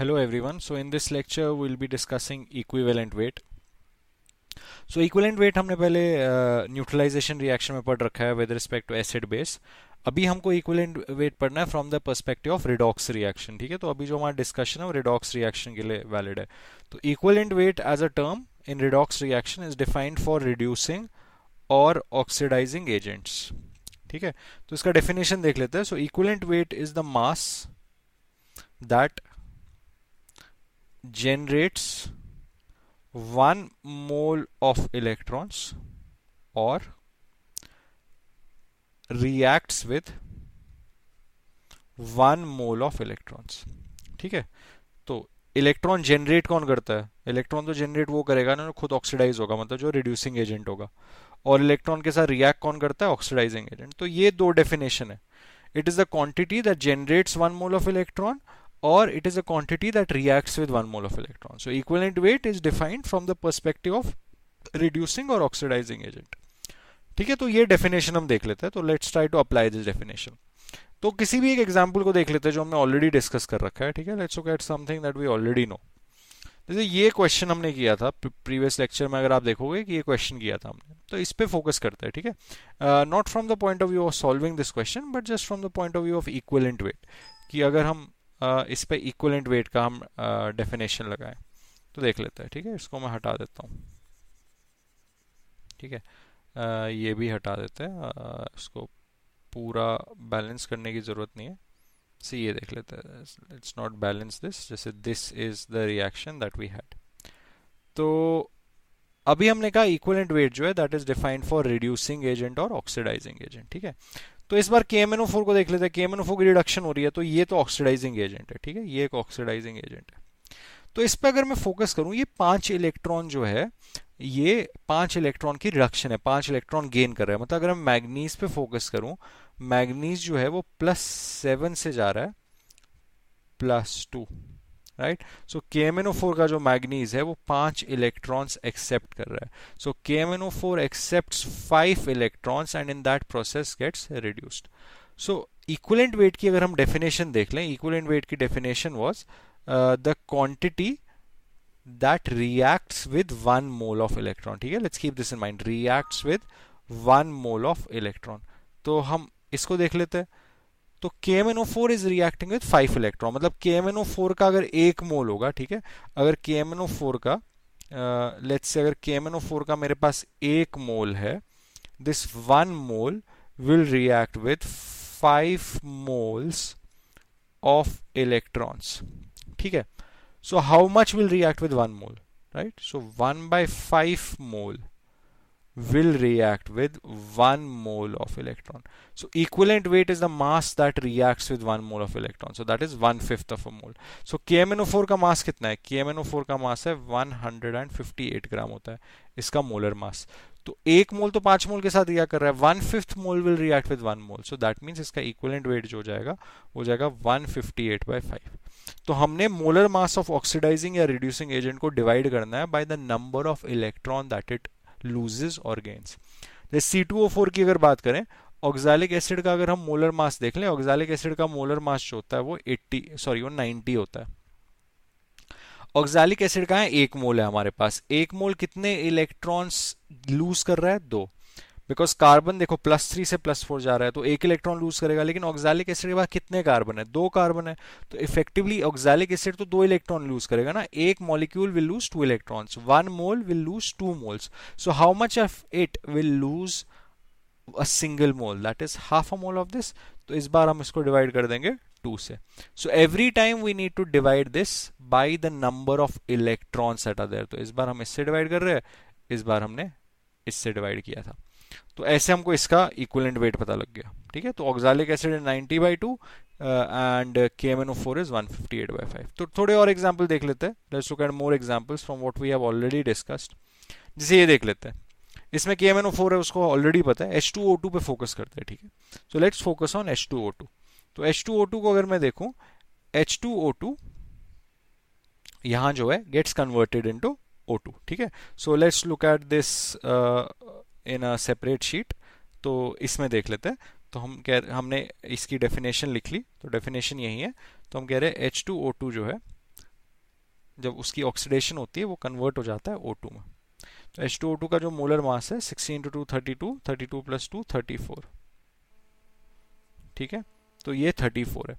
Hello everyone. So in this lecture we'll be discussing equivalent weight. So equivalent weight हमने पहले neutralisation reaction में पढ़ रखा है with respect to acid base. अभी हमको इक्विवेलेंट वेट पढ़ना है from the perspective of redox reaction. ठीक है, तो अभी जो हमारा डिस्कशन है वो रिडॉक्स रिएक्शन के लिए वैलिड है. तो equivalent weight as a term in redox reaction is defined for reducing और ऑक्सीडाइजिंग एजेंट्स. ठीक है, तो इसका डेफिनेशन देख लेते हैं. So equivalent weight is the mass that generates 1 mole of electrons or reacts with 1 mole of electrons. ठीक है, तो इलेक्ट्रॉन जनरेट कौन करता है? इलेक्ट्रॉन तो जनरेट वो करेगा ना खुद ऑक्सीडाइज होगा, मतलब जो रिड्यूसिंग एजेंट होगा. और इलेक्ट्रॉन के साथ रिएक्ट कौन करता है? Oxidizing agent. तो ये दो डेफिनेशन है. It is the quantity that generates 1 mole of electron or it is a quantity that reacts with 1 mole of electron. So equivalent weight is defined from the perspective of reducing or oxidizing agent. ठीक है, तो ये definition हम देख लेते हैं. तो let's try to apply this definition. तो किसी भी एक एग्जांपल को देख लेते हैं जो हमने ऑलरेडी डिस्कस कर रखा है. ठीक है, let's look at something that we already know. जैसे ये क्वेश्चन हमने किया था प्रीवियस लेक्चर में, अगर आप देखोगे कि ये क्वेश्चन किया था हमने, तो इस पे फोकस करते हैं. ठीक है, not from the point of view of solving this question but just from the point of view of equivalent weight, कि अगर हम इस पे इक्विवेलेंट वेट का हम डेफिनेशन लगाएं तो देख लेते हैं. ठीक है, इसको मैं हटा देता हूँ. ठीक है, ये भी हटा देते हैं. इसको पूरा बैलेंस करने की ज़रूरत नहीं है. ये देख लेते हैं. इट्स नॉट बैलेंस दिस, जैसे this is the reaction that we had. तो अभी हमने कहा इक्विवेलेंट वेट जो है that is defined for reducing agent और ऑक्सीडाइजिंग एजेंट. ठीक है, तो इस बार KMnO4 को देख लेते हैं. KMnO4 की रिडक्शन हो रही है, तो ये तो ऑक्सीडाइजिंग एजेंट है. ठीक है, ये एक ऑक्सीडाइजिंग एजेंट है. तो इस पे अगर मैं फोकस करूं, ये 5 इलेक्ट्रॉन जो है, ये 5 इलेक्ट्रॉन की रिडक्शन है, 5 इलेक्ट्रॉन गेन कर रहा है. मतलब अगर मैं मैग्नीज पे फोकस करूं, मैग्नीज जो है वो +7 से जा रहा है +2. राइट, सो KMnO4 का जो मैग्नीज है वो 5 इलेक्ट्रॉन्स एक्सेप्ट कर रहा है. So KMnO4 accepts 5 electrons and in that process gets reduced. So equivalent weight की अगर हम डेफिनेशन देख लें, इक्विवेलेंट वेट की definition was the quantity that reacts with 1 mole of electron. ठीक है, let's keep this in mind, reacts with 1 mole of electron. तो हम इसको देख लेते हैं. तो KMnO4 is reacting with 5 electron. मतलब KMnO4 का अगर 1 मोल होगा, ठीक है, अगर KMnO4 का लेट्स से अगर KMnO4 का मेरे पास 1 मोल है, this 1 mole will react with 5 moles of electrons. ठीक है, so how much will react with 1 mole? Right, so 1/5 mole will react with 1 mole of electron. So equivalent weight is the mass that reacts with 1 mole of electron. So that is 1/5 of a mole. So KMnO4 का मास कितना है? KMnO4 का मास है 158 ग्राम होता है इसका molar mass. तो 1 मोल तो 5 मोल के साथ रिएक्ट कर रहा है, 1/5 mole will react with 1 mole. So that means इसका इक्विवेलेंट वेट जो हो जाएगा वो जाएगा 158/5. तो हमने मोलर मास ऑफ ऑक्सीडाइजिंग या रिड्यूसिंग एजेंट को डिवाइड करना है by the number of electron that it loses और गेन्स. जैसे C2O4 की अगर बात करें, ऑक्सैलिक एसिड का अगर हम मोलर मास देख लें, ऑक्सैलिक एसिड का मोलर मास जो होता है वो 90 होता है. ऑक्सैलिक एसिड का है 1 मोल है हमारे पास. 1 मोल कितने इलेक्ट्रॉन्स लूज कर रहा है? 2. बिकॉज कार्बन देखो +3 से +4 जा रहा है, तो 1 इलेक्ट्रॉन लूज करेगा. लेकिन ऑक्सैलिक एसिड के बाद कितने कार्बन है? 2 कार्बन है. तो इफेक्टिवली ऑक्सैलिक एसिड तो 2 इलेक्ट्रॉन लूज करेगा ना. 1 molecule will lose 2 electrons, 1 mole will lose 2 moles. So how much of it will lose a single mole? That is half a mole of this. तो इस बार हम इसको divide कर देंगे 2 से. So every time we need to divide this by the number of electrons that are there. तो इस बार हम इससे डिवाइड कर रहे हैं, इस बार हमने इससे डिवाइड किया था. तो ऐसे हमको इसका इक्विवेलेंट वेट पता लग गया. ठीक है, तो oxalic acid is 90/2 and KMnO4 is 158/5. तो थोड़े और एग्जांपल देख लेते हैं. Let's look at more examples from what we have already discussed. जैसे ये देख लेते हैं, इसमें KMnO4 है, उसको ऑलरेडी पता है. H2O2 पे फोकस करते हैं. ठीक है, so let's focus on H2O2. तो H2O2 को अगर मैं देखूं, H2O2 यहां जो है गेट्स कन्वर्टेड इनटू O2. ठीक है, so let's look at this in a separate sheet. तो इसमें देख लेते हैं. तो हमने इसकी डेफिनेशन लिख ली. तो डेफिनेशन यही है. तो हम कह रहे हैं H2O2 जो है जब उसकी ऑक्सीडेशन होती है वो कन्वर्ट हो जाता है O2 में। तो H2O2 का जो मोलर मास है 16 × 2 32, 32 + 2 34, ठीक है। तो ये 34 है।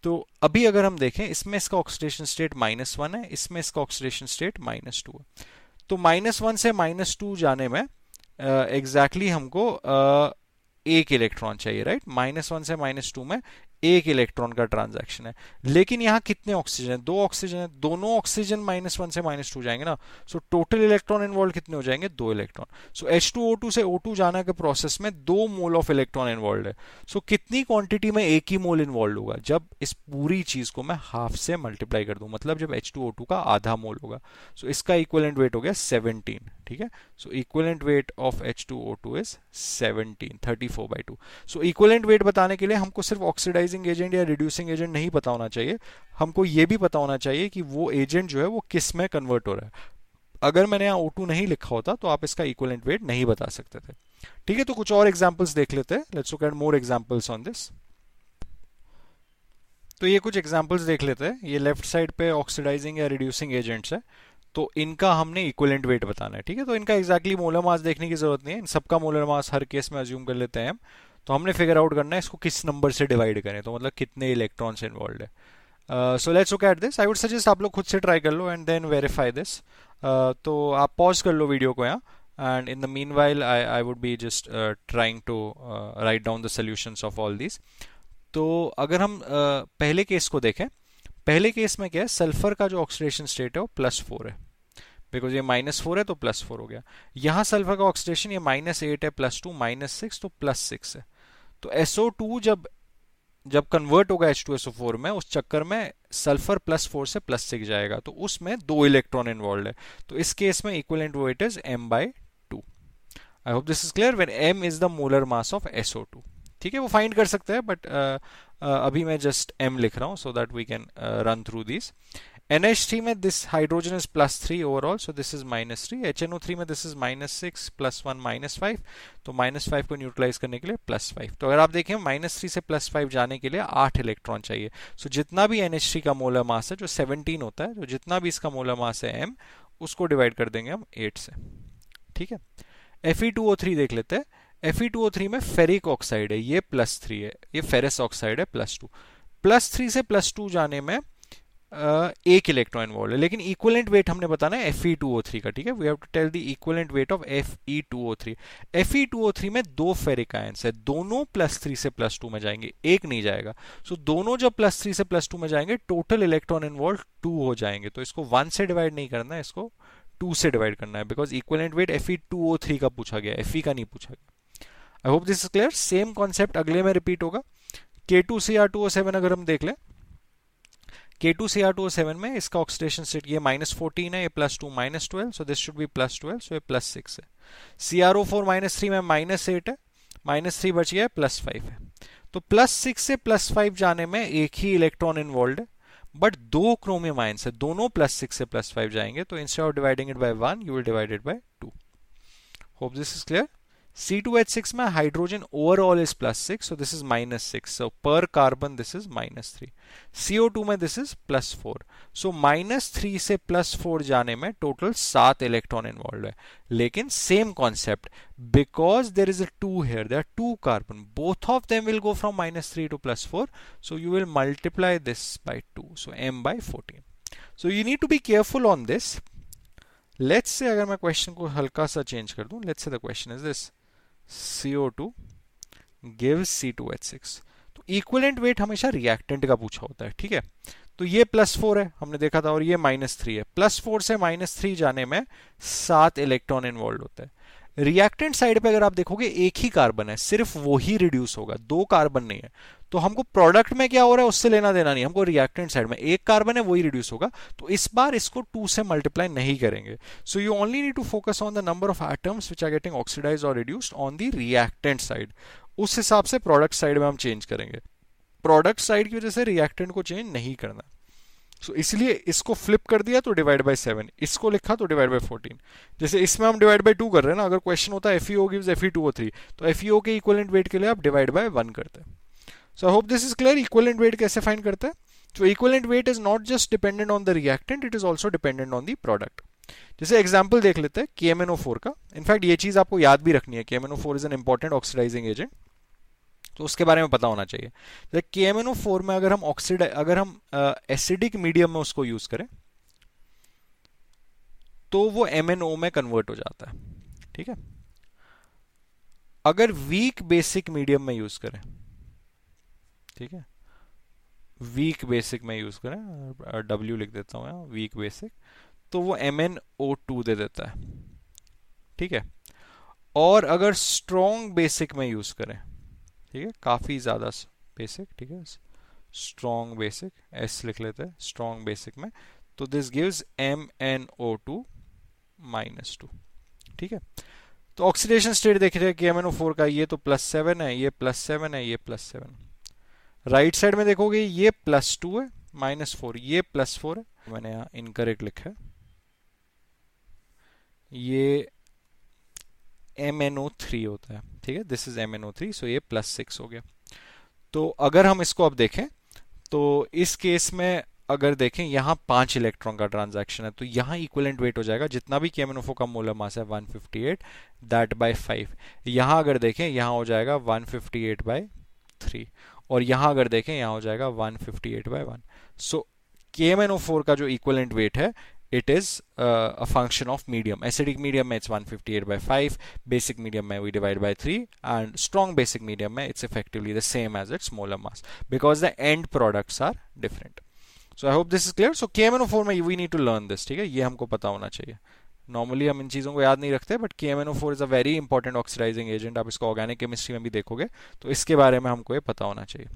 तो अभी अगर हम देखें, इसमें इसका ऑक्सीडेशन स्टेट -1 है, इसमें इसका ऑक्सीडेशन स्टेट -2 है। तो -1 से -2 जाने में एग्जैक्टली हमको एक इलेक्ट्रॉन चाहिए, राइट। -1 से -2 में एक इलेक्ट्रॉन का ट्रांजैक्शन है, लेकिन यहाँ कितने ऑक्सीजन है? 2 ऑक्सीजन है। दोनों ऑक्सीजन -1 से -2 जाएंगे ना, सो टोटल इलेक्ट्रॉन इन्वॉल्व कितने हो जाएंगे? 2 इलेक्ट्रॉन। सो H2O2 से O2 जाने के प्रोसेस में 2 मोल ऑफ इलेक्ट्रॉन इन्वॉल्व है। सो कितनी क्वांटिटी में एक ही मोल इन्वॉल्व होगा? जब इस पूरी चीज को मैं हाफ से मल्टीप्लाई कर दूं, मतलब जब H2O2 का आधा मोल होगा। सो इसका इक्विवेलेंट वेट हो गया 17, ठीक है। So equivalent weight of H2O2 is 17, 34/2। So equivalent weight बताने के लिए हमको सिर्फ ऑक्सीडाइजिंग एजेंट या रिड्यूसिंग एजेंट नहीं पता होना चाहिए, हमको ये भी पता होना चाहिए कि वो एजेंट जो है वो किस में कन्वर्ट हो रहा है। अगर मैंने यहाँ O2 नहीं लिखा होता तो आप इसका इक्विवेलेंट वेट नहीं बता सकते थे, ठीक है। तो कुछ और एग्जांपल्स देख लेते हैं। Let's look at more examples on this. तो ये कुछ एग्जांपल्स देख लेते हैं। ये लेफ्ट साइड पे ऑक्सीडाइजिंग या रिड्यूसिंग एजेंट्स है, तो इनका हमने इक्विवेलेंट वेट बताना है, ठीक है। तो इनका एग्जैक्टली मोलर मास देखने की जरूरत नहीं है, इन सबका मोलर मास हर केस में अज्यूम कर लेते हैं हम। तो हमने फिगर आउट करना है इसको किस नंबर से डिवाइड करें, तो मतलब कितने इलेक्ट्रॉन्स इन्वॉल्व है। So let's look at this. I would suggest आप लोग खुद से ट्राई कर लो एंड देन वेरीफाई दिस। तो आप पॉज कर लो वीडियो को यहाँ, and in the meanwhile I would be just trying to write down the solutions of all these. तो अगर हम पहले केस को देखें, पहले केस में क्या है, सल्फर का जो ऑक्सीडेशन स्टेट है वो +4 है, बिकॉज ये -4 है तो +4 हो गया। यहाँ सल्फर का ऑक्सीडेशन ये -8 है, +2 -6 तो +6 है। तो SO2 जब कन्वर्ट होगा H2SO4 में, उस चक्कर में सल्फर +4 से +6 जाएगा, तो उसमें 2 इलेक्ट्रॉन इन्वॉल्व है। तो इस केस में equivalent weight is m/2। I hope this is clear, when m is the molar mass of SO2, ठीक है। वो फाइंड कर सकते हैं, बट अभी मैं जस्ट m लिख रहा हूं so that we can run through this. NH3 में this hydrogen is +3 overall, so this is -3। HNO3 में दिस इज -6 +1 -5, तो -5 को न्यूट्रलाइज करने के लिए +5। तो अगर आप देखें -3 से +5 जाने के लिए 8 इलेक्ट्रॉन चाहिए। सो जितना भी NH3 का मोलर मास है जो 17 होता है, तो जितना भी इसका मोलर मास है m, उसको डिवाइड कर देंगे हम 8 से, ठीक है। Fe2O3 देख लेते हैं। Fe2O3 में फेरिक ऑक्साइड है, ये +3 है, ये फेरस ऑक्साइड है +2। +3 से +2 जाने में एक इलेक्ट्रॉन इन्वॉल्व है, लेकिन इक्विवेलेंट वेट हमने बताना है Fe2O3 का, ठीक है। We have to tell the equivalent weight of Fe2O3। Fe2O3 में 2 फेरिक आयंस है, दोनों +3 से +2 में जाएंगे, एक नहीं जाएगा। सो दोनों जब +3 से +2 में जाएंगे, टोटल इलेक्ट्रॉन इन्वॉल्व 2 हो जाएंगे। तो इसको 1 से डिवाइड नहीं करना है, इसको 2 से डिवाइड करना है, बिकॉज इक्विवेलेंट वेट Fe2O3 का पूछा गया, Fe का नहीं पूछा गया। आई hope this is clear. Same concept अगले में रिपीट होगा। K2Cr2O7 अगर हम देख लें, K2Cr2O7 में इसका ऑक्सीडेशन स्टेट ये -14 है, ये +2 -12, सो दिस शुड बी +12, सो ये +6 है। CrO4 -3 में -8 है, -3 बच गया है, +5 है। तो +6 से +5 जाने में एक ही इलेक्ट्रॉन इन्वॉल्व है, बट 2 क्रोमियम आयंस है, दोनों +6 से +5 जाएंगे। तो instead of dividing it by 1, you will divide it by 2। Hope this is clear. C2H6 में hydrogen overall is +6, so this is -6, so per carbon this is -3। CO2 में this is +4, so -3 से +4 जाने में टोटल 7 इलेक्ट्रॉन इन्वॉल्व है। लेकिन same concept, because there is a 2 here, there are 2 carbon, both of them will go from -3 to +4, so you will multiply this by 2, so m/14। so you need to be careful on this। let's say अगर मैं question को हल्का सा change कर दूं, let's say the question is this, CO2 gives C2H6। तो equivalent wait हमेशा reactant का पूछा होता है, ठीक है। तो ये +4 है, हमने देखा था, और ये -3 है। +4 से -3 जाने में 7 इलेक्ट्रॉन इन्वॉल्व होता है। रिएक्टेंट साइड पे अगर आप देखोगे एक ही कार्बन है, सिर्फ वो ही रिड्यूस होगा, 2 कार्बन नहीं है। तो हमको प्रोडक्ट में क्या हो रहा है उससे लेना देना नहीं, हमको रिएक्टेंट साइड में एक कार्बन है वही रिड्यूस होगा। तो इस बार इसको 2 से मल्टीप्लाई नहीं करेंगे। So you only need to focus on the number of atoms which are getting oxidised और reduced on the reactant side. उस हिसाब से प्रोडक्ट साइड में हम चेंज करेंगे। प्रोडक्ट साइड की वजह से रिएक्टेंट को चेंज नहीं करना। सो इसलिए इसको फ्लिप कर दिया तो डिवाइड बाय 7, इसको लिखा तो डिवाइड बाय 14। जैसे इसमें हम डिवाइड बाय 2 कर रहे हैं ना, अगर क्वेश्चन होता है FeO गिव्स Fe2O3, तो FeO के इक्विवेलेंट वेट के लिए आप डिवाइड बाय 1 करते हैं। So I hope this is clear. Equivalent weight कैसे फाइंड करते हैं, So equivalent weight is not just dependent on the reactant, it is also dependent on the product. जैसे एग्जाम्पल देख लेते हैं KMnO4 का. इनफैक्ट ये चीज आपको याद भी रखनी है, KMnO4 is an important oxidizing agent, तो उसके बारे में पता होना चाहिए. जैसे KMnO4 में अगर हम एसिडिक मीडियम में उसको यूज करें तो वो MnO में कन्वर्ट हो जाता है. ठीक है. अगर वीक बेसिक मीडियम में यूज करें, ठीक है, वीक बेसिक में यूज करें, W लिख देता हूं यहाँ, वीक बेसिक, तो वो MnO2 दे देता है. ठीक है. और अगर स्ट्रॉन्ग बेसिक में यूज करें, ठीक है, काफी ज्यादा बेसिक, ठीक है, स्ट्रॉन्ग बेसिक, S लिख लेते हैं स्ट्रॉन्ग बेसिक में, तो दिस गिव्स MnO2 -2. ठीक है. तो ऑक्सीडेशन स्टेट देख रहे हैं कि MnO4 का, ये तो +7 है, ये +7 है, ये +7. राइट साइड में देखोगे ये +2 है, -4, ये +4 है. मैंने यहाँ इनकरेक्ट लिखा है, ये MnO3 होता है. ठीक है, दिस इज MnO3, सो ये +6 हो गया. तो अगर हम इसको अब देखें तो इस केस में अगर देखें यहाँ 5 इलेक्ट्रॉन का ट्रांजैक्शन है, तो यहाँ इक्विवेलेंट वेट हो जाएगा जितना भी KMnO4 का मोलर मास है 158, दैट बाय 5. यहाँ अगर देखें यहाँ हो जाएगा 158/3, और यहाँ अगर देखें यहाँ हो जाएगा 158/1. सो KMnO4 का जो इक्विवेलेंट वेट है, it is a function of medium. Acidic medium में it's 158/5, basic medium में we divide by 3, and strong basic medium में it's effectively the same as its molar mass because the end products are different. So I hope this is clear. So KMnO4 में we need to learn this. ठीक है, ये हमको पता होना चाहिए. Normally हम इन चीज़ों को याद नहीं रखते, but KMnO4 is a very important oxidizing agent. आप इसको ऑर्गेनिक केमिस्ट्री में भी देखोगे तो इसके बारे में हमको ये पता होना चाहिए.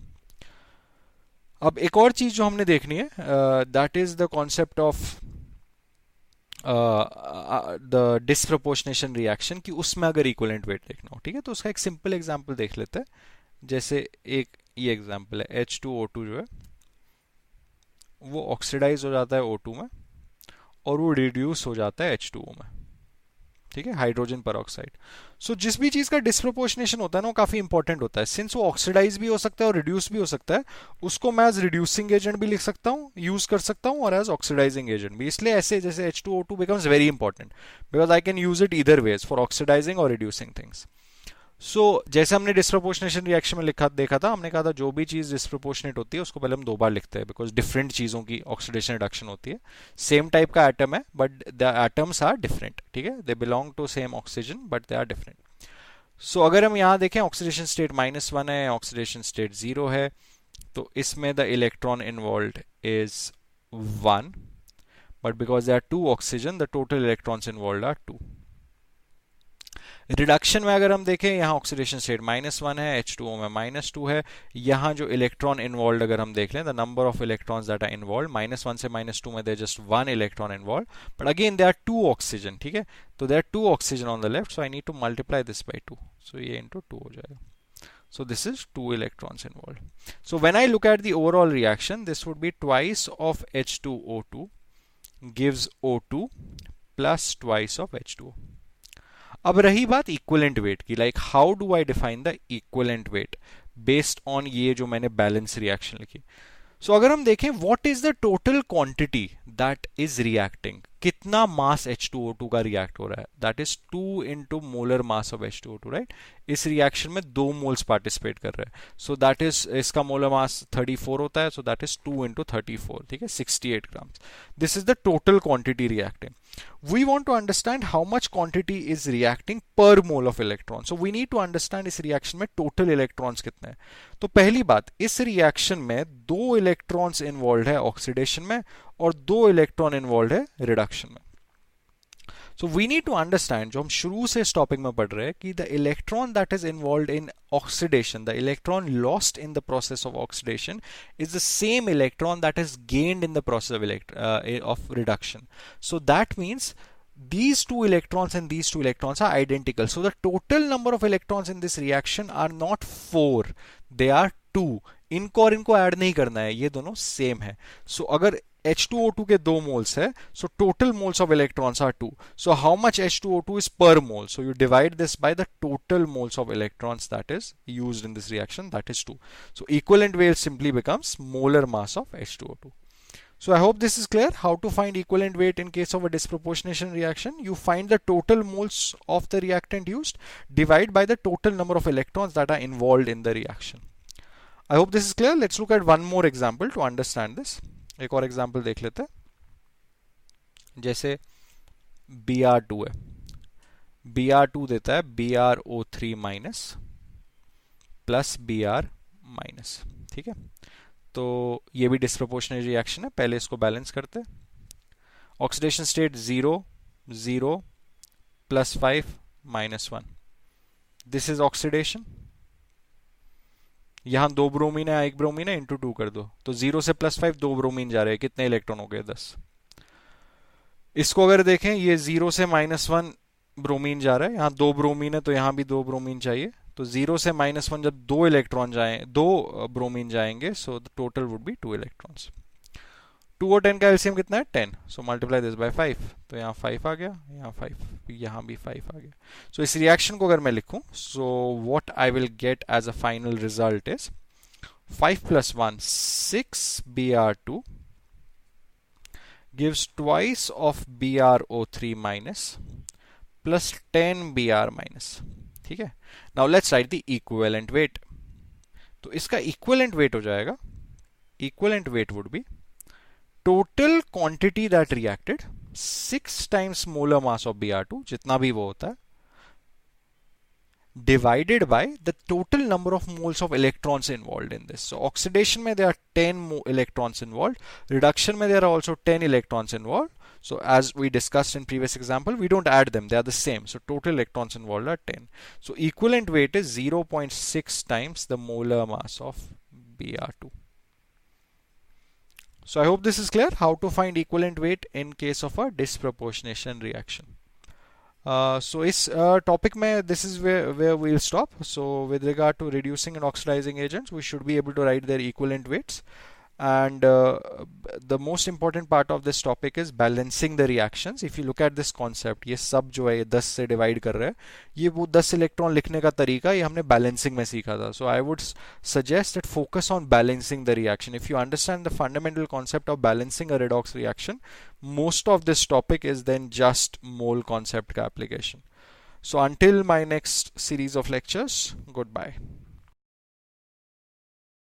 अब एक और चीज़ जो हमने देखनी है, that is the concept of the disproportionation reaction, कि उसमें अगर इक्विवेलेंट वेट देखना हो. ठीक है, तो उसका एक सिंपल एग्जांपल देख लेते हैं. जैसे एक ये एग्जांपल है, H2O2 जो है वो ऑक्सीडाइज हो जाता है O2 में, और वो रिड्यूस हो जाता है H2O में. ठीक है, हाइड्रोजन परऑक्साइड. सो जिस भी चीज का डिसप्रोपोर्शनेशन होता है ना, वो काफी इंपॉर्टेंट होता है. सिंस वो ऑक्सीडाइज भी हो सकता है और रिड्यूस भी हो सकता है, उसको मैं एज रिड्यूसिंग एजेंट भी लिख सकता हूँ, यूज कर सकता हूँ, और एज ऑक्सीडाइजिंग एजेंट भी. इसलिए ऐसे जैसे H2O2 becomes very important because I can use it either ways for oxidizing और रिड्यूसिंग थिंग्स. सो जैसे हमने डिस्प्रोपोर्शनेशन रिएक्शन में देखा था, हमने कहा था जो भी चीज डिस्प्रोपोर्शनेट होती है उसको पहले हम 2 बार लिखते हैं, बिकॉज डिफरेंट चीजों की ऑक्सीडेशन रिडक्शन होती है. सेम टाइप का एटम है but the atoms are different. ठीक है, they belong to same oxygen but they are different. So अगर हम यहाँ देखें ऑक्सीडेशन स्टेट -1 है, ऑक्सीडेशन स्टेट 0 है, तो इसमें the electron involve is 1, but because they are 2 oxygen the total electrons involve are 2. Reduction में अगर हम देखें, यहाँ ऑक्सीडेशन स्टेट -1 है, H2O में -2 है. यहाँ जो इलेक्ट्रॉन इन्वॉल्व अगर हम देख लें, the number of electrons that are involve, -1 से -2 में there just 1 electron involve, but again they are 2 oxygen. ठीक है, तो there are 2 oxygen on the left, so I need to multiply this by 2, सो ये इंटू 2 हो जाएगा. So this is 2 electrons involved. So when I look at the overall reaction, this would be twice of H2O2 gives O2 plus twice of H2O. अब रही बात equivalent weight की, like how do I define the equivalent wait based on ये जो मैंने balance reaction लिखी. सो अगर हम देखें what is the total quantity that is reacting, कितना मास H2O2 का रिएक्ट हो रहा है, that is 2 into molar mass of H2O2, right. इस रिएक्शन में 2 मोल्स पार्टिसिपेट कर रहे हैं, सो दैट इज, इसका मोलर मास 34 होता है, सो दैट इज 2 इंटू 34. ठीक है, 68 grams. This is the total quantity reacting. We want to understand how much quantity is reacting per mole of electron. So we need to understand इस reaction में total electrons कितने हैं. तो पहली बात, इस रिएक्शन में 2 इलेक्ट्रॉन्स इन्वॉल्व है ऑक्सीडेशन में और 2 इलेक्ट्रॉन इन्वॉल्व है रिडक्शन में. So we need to understand, जो हम शुरू से इस टॉपिक में पढ़ रहे हैं, कि the electron that is involved in oxidation, the electron lost in the process of oxidation is the same electron that is gained in the process of reduction. So that means these 2 electrons and these 2 electrons are identical. So the total number of electrons in this reaction are not 4, they are 2. इनको और इनको add नहीं करना है, ये दोनों same है. सो अगर H2O2 के 2 मोल्स है, so total moles of electrons are 2. So how much H2O2 is per mole? So you divide this by the total moles of electrons that is used in this reaction, that is 2. So equivalent weight simply becomes molar mass of H2O2. So I hope this is clear. How to find equivalent weight in case of a disproportionation reaction? You find the total moles of the reactant used, divide by the total number of electrons that are involved in the reaction. I hope this is clear. Let's look at one more example to understand this. एक और example देख लेते हैं. जैसे Br2 है, Br2 देता है BrO3 minus plus Br minus. ठीक है, तो ये भी डिस्प्रोपोर्शनल रिएक्शन है. पहले इसको बैलेंस करते हैं. Oxidation state 0 0 plus 5 minus 1. This is oxidation. यहां 2 ब्रोमीन है, 1 ब्रोमीन है, इंटू 2 कर दो, तो 0 से प्लस 5 2 ब्रोमीन जा रहे हैं. कितने इलेक्ट्रॉन हो गए? 10. इसको अगर देखें, ये 0 से -1 ब्रोमीन जा रहा है. यहाँ 2 ब्रोमीन है तो यहाँ भी 2 ब्रोमीन चाहिए. तो 0 से -1 जब 2 इलेक्ट्रॉन जाए, 2 ब्रोमीन जाएंगे, so the total would be 2 electrons. 2 और 10 का एलसीएम कितना है? 10. So multiply this bye 5. तो यहाँ 5 आ गया, यहाँ 5, यहाँ भी 5 आ गया. सो इस रिएक्शन को अगर मैं लिखूं, so what I will get as a final result is 5 plus 1 6 Br2 gives twice of BrO3 minus plus 10 Br minus. ठीक है. Now let's write the equivalent wait. तो इसका इक्विवेलेंट वेट हो जाएगा, equivalent weight would be total quantity that reacted 6 times molar mass of Br2, जितना भी वो होता है, divided by the total number of moles of electrons involved in this. So oxidation में there are 10 electrons involved. Reduction में there are also 10 electrons involved. So as we discussed in previous example, we don't add them, they are the same. So total electrons involved are 10. So equivalent weight is 0.6 times the molar mass of Br2. So I hope this is clear. How to find equivalent weight in case of a disproportionation reaction. So इस topic में this is where we'll stop. So with regard to reducing and oxidizing agents, we should be able to write their equivalent weights. And the most important part of this topic is balancing the reactions. If you look at this concept, ये सब जो है 10 से divide कर रहे हैं, ये वो 10 इलेक्ट्रॉन लिखने का तरीका ये हमने बैलेंसिंग में सीखा था. So I would suggest that focus on balancing the reaction. If you understand the fundamental concept of balancing a redox reaction, most of this topic is then just mole concept का application. So until my next series of lectures, goodbye.